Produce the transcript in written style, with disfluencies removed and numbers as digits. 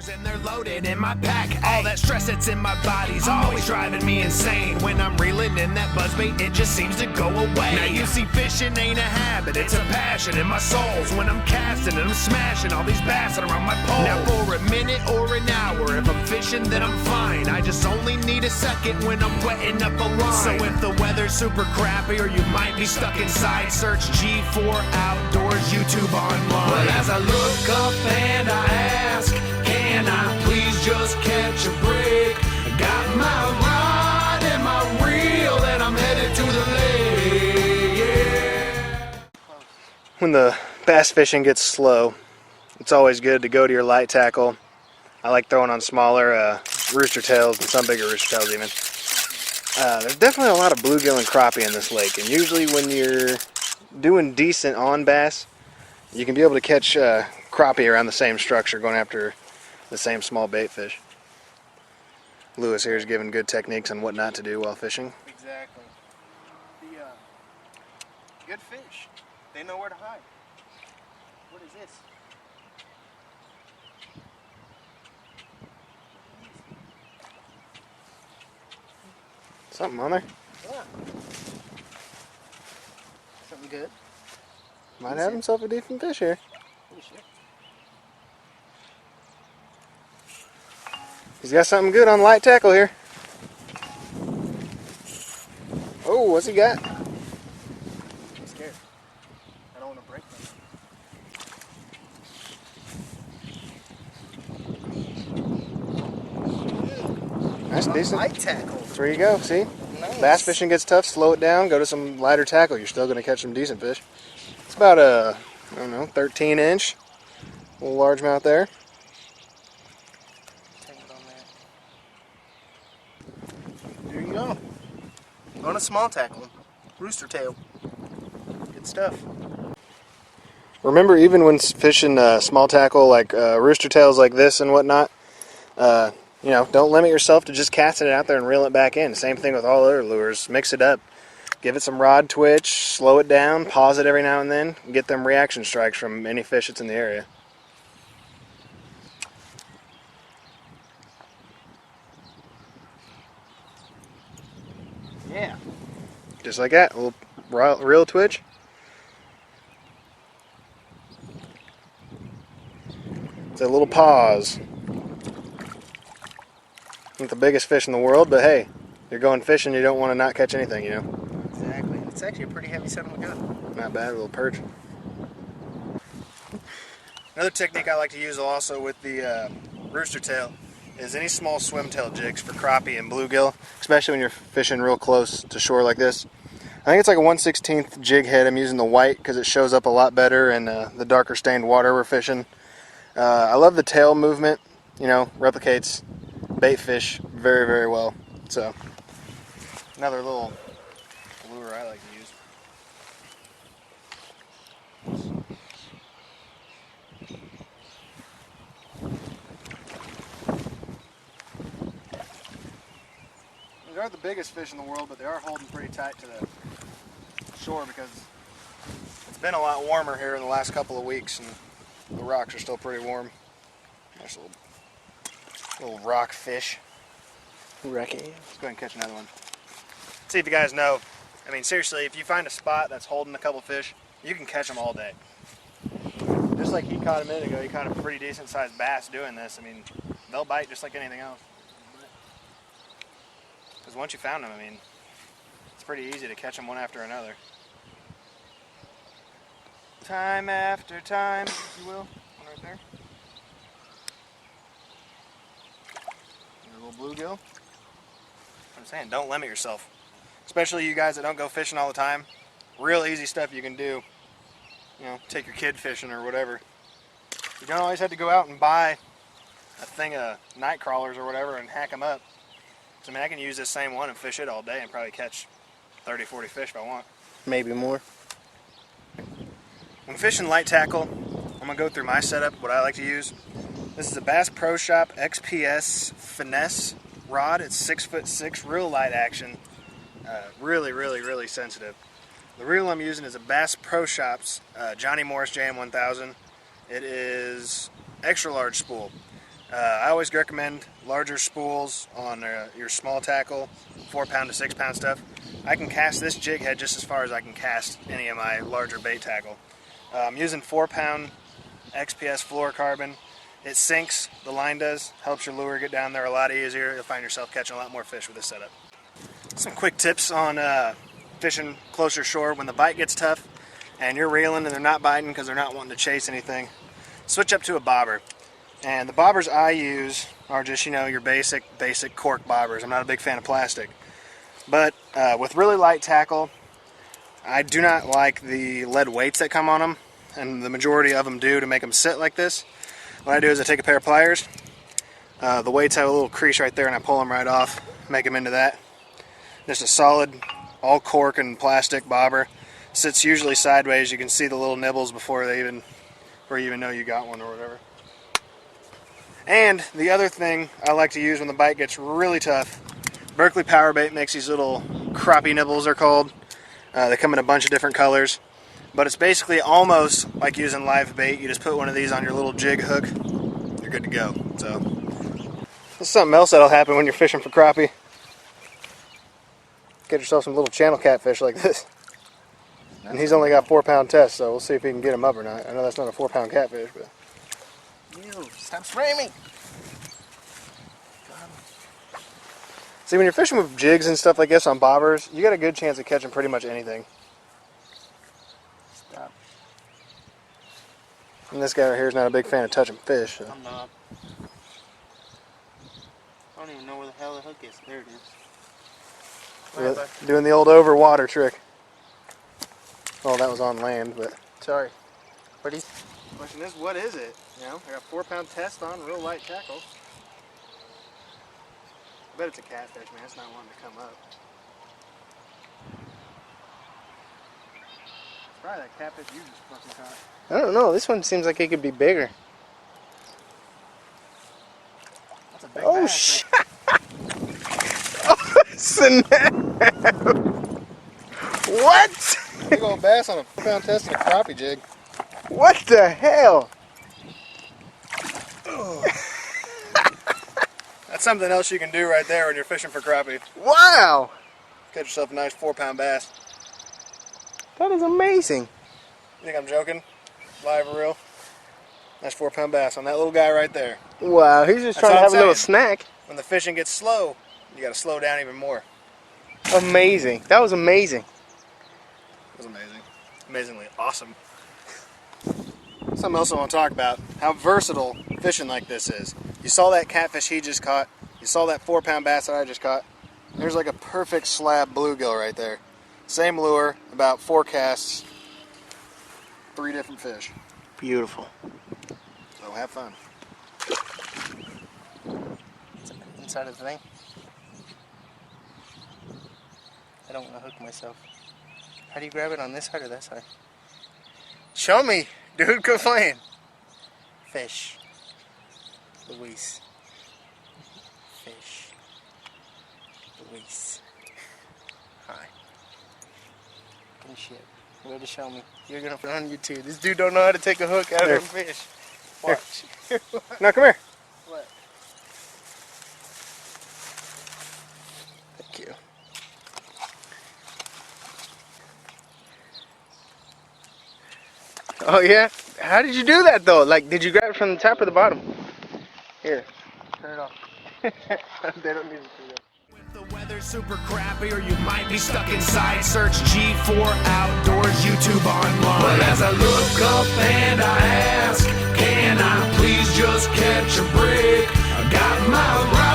bags and they're loaded in my pack. All that stress that's in my body's always driving me insane. When I'm reeling in that buzzbait, it just seems to go away. Now you see, fishing ain't a habit, it's a passion in my soul. When I'm casting and I'm smashing all these bass that are on my pole. Now for a minute or an hour, if I'm fishing then I'm fine. I just only need a second when I'm wetting up a line. So if the weather's super crappy or you might be stuck inside, search G4 Outdoors YouTube online. But as I look up and I ask, can I please just catch a break? Got my rod and my reel and I'm headed to the lake, yeah. When the bass fishing gets slow, it's always good to go to your light tackle. I like throwing on smaller rooster tails and some bigger rooster tails even. There's definitely a lot of bluegill and crappie in this lake, and usually when you're doing decent on bass, you can be able to catch crappie around the same structure going after the same small bait fish. Lewis here is giving good techniques on what not to do while fishing. Exactly. The good fish, they know where to hide. What is this? Something on there. Yeah. Something good. Might have himself a decent fish here. Holy shit. He's got something good on light tackle here. Oh, what's he got? I'm scared. I don't want to break them. That's decent. Light tackle. There you go, see? Nice. Bass fishing gets tough, slow it down, go to some lighter tackle. You're still going to catch some decent fish. It's about a, I don't know, 13-inch. Little largemouth there. There you go. On a small tackle. Rooster tail. Good stuff. Remember, even when fishing small tackle like rooster tails like this and whatnot, you know, don't limit yourself to just casting it out there and reeling it back in. Same thing with all other lures. Mix it up. Give it some rod twitch, slow it down, pause it every now and then, and get them reaction strikes from any fish that's in the area. Yeah. Just like that, a little reel twitch. It's a little pause. Not the biggest fish in the world, but hey, you're going fishing, you don't want to not catch anything, you know. Exactly. It's actually a pretty heavy set on the gun. Not bad, a little perch. Another technique I like to use also with the rooster tail is any small swim tail jigs for crappie and bluegill, especially when you're fishing real close to shore like this. I think it's like a 1/16 jig head. I'm using the white because it shows up a lot better in the darker stained water we're fishing. I love the tail movement, you know, replicates bait fish very, very well. So, another little lure I like to use. They aren't the biggest fish in the world, but they are holding pretty tight to the shore because it's been a lot warmer here in the last couple of weeks and the rocks are still pretty warm. Nice little rock fish. Wreck-it. Let's go ahead and catch another one. See if you guys know, I mean seriously, if you find a spot that's holding a couple fish, you can catch them all day. Just like he caught a minute ago, he caught a pretty decent sized bass doing this. I mean, they'll bite just like anything else. Because once you found them, I mean, it's pretty easy to catch them one after another. Time after time, if you will. One right there. A little bluegill. I'm saying, don't limit yourself. Especially you guys that don't go fishing all the time. Real easy stuff you can do. You know, take your kid fishing or whatever. You don't always have to go out and buy a thing of night crawlers or whatever and hack them up. So, I mean, I can use this same one and fish it all day and probably catch 30, 40 fish if I want. Maybe more. When fishing light tackle, I'm going to go through my setup, what I like to use. This is a Bass Pro Shop XPS Finesse rod. It's 6'6", real light action. Really, really, really sensitive. The reel I'm using is a Bass Pro Shop's Johnny Morris JM1000. It is extra large spool. I always recommend larger spools on your small tackle, 4-pound to 6-pound stuff. I can cast this jig head just as far as I can cast any of my larger bait tackle. I'm using 4-pound XPS fluorocarbon. It sinks, the line does, helps your lure get down there a lot easier. You'll find yourself catching a lot more fish with this setup. Some quick tips on fishing closer shore when the bite gets tough and you're reeling and they're not biting because they're not wanting to chase anything. Switch up to a bobber. And the bobbers I use are just, you know, your basic cork bobbers. I'm not a big fan of plastic. But with really light tackle, I do not like the lead weights that come on them, and the majority of them do to make them sit like this. What I do is I take a pair of pliers. The weights have a little crease right there, and I pull them right off, make them into that. Just a solid, all cork and plastic bobber. Sits usually sideways. You can see the little nibbles before you even know you got one or whatever. And the other thing I like to use when the bite gets really tough, Berkeley Power Bait makes these little crappie nibbles, they're called. They come in a bunch of different colors, but it's basically almost like using live bait. You just put one of these on your little jig hook, you're good to go. So this is something else that'll happen when you're fishing for crappie. Get yourself some little channel catfish like this. And he's only got 4-pound test, so we'll see if he can get him up or not. I know that's not a 4-pound catfish, but... Ew, stop spraying me! See, when you're fishing with jigs and stuff like this on bobbers, you got a good chance of catching pretty much anything. Stop. And this guy right here is not a big fan of touching fish. So. I'm not. I don't even know where the hell the hook is. There it is. Doing the old over water trick. Well, that was on land, but... Sorry. What Question is, what is it? You know, I got 4-pound test on, real light tackle. I bet it's a catfish, man. It's not wanting to come up. It's probably that catfish you just fucking caught. I don't know. This one seems like it could be bigger. That's a big Oh, bass. shit. Oh, snap. What? Big old bass on a 4-pound test and a crappie jig. What the hell? That's something else you can do right there when you're fishing for crappie. Wow. Catch yourself a nice 4-pound bass. That is amazing. You think I'm joking? Live or real? Nice 4-pound bass on that little guy right there. Wow, he's just That's trying to all have I'm a little saying. snack. When the fishing gets slow, you got to slow down even more. Amazing. That was amazing. It was amazing. Amazingly awesome. Something else I want to talk about, how versatile fishing like this is. You saw that catfish he just caught. You saw that 4-pound bass that I just caught. There's like a perfect slab bluegill right there. Same lure, about 4 casts, 3 different fish. Beautiful. So have fun. Inside of the thing. I don't want to hook myself. How do you grab it, on this side or that side? Show me, dude. Quit playing. Fish. Luis. Fish. Luis. Hi. Fucking shit. Way to show me. You're gonna put it on YouTube. This dude don't know how to take a hook out of a fish. Watch. No, come here. What? Thank you. Oh yeah? How did you do that though? Like, did you grab it from the top or the bottom? Here. Turn it off. They don't need to do that. If the weather's super crappy or you might be stuck inside, search G4 Outdoors YouTube online. But as I look up and I ask, can I please just catch a break? I got my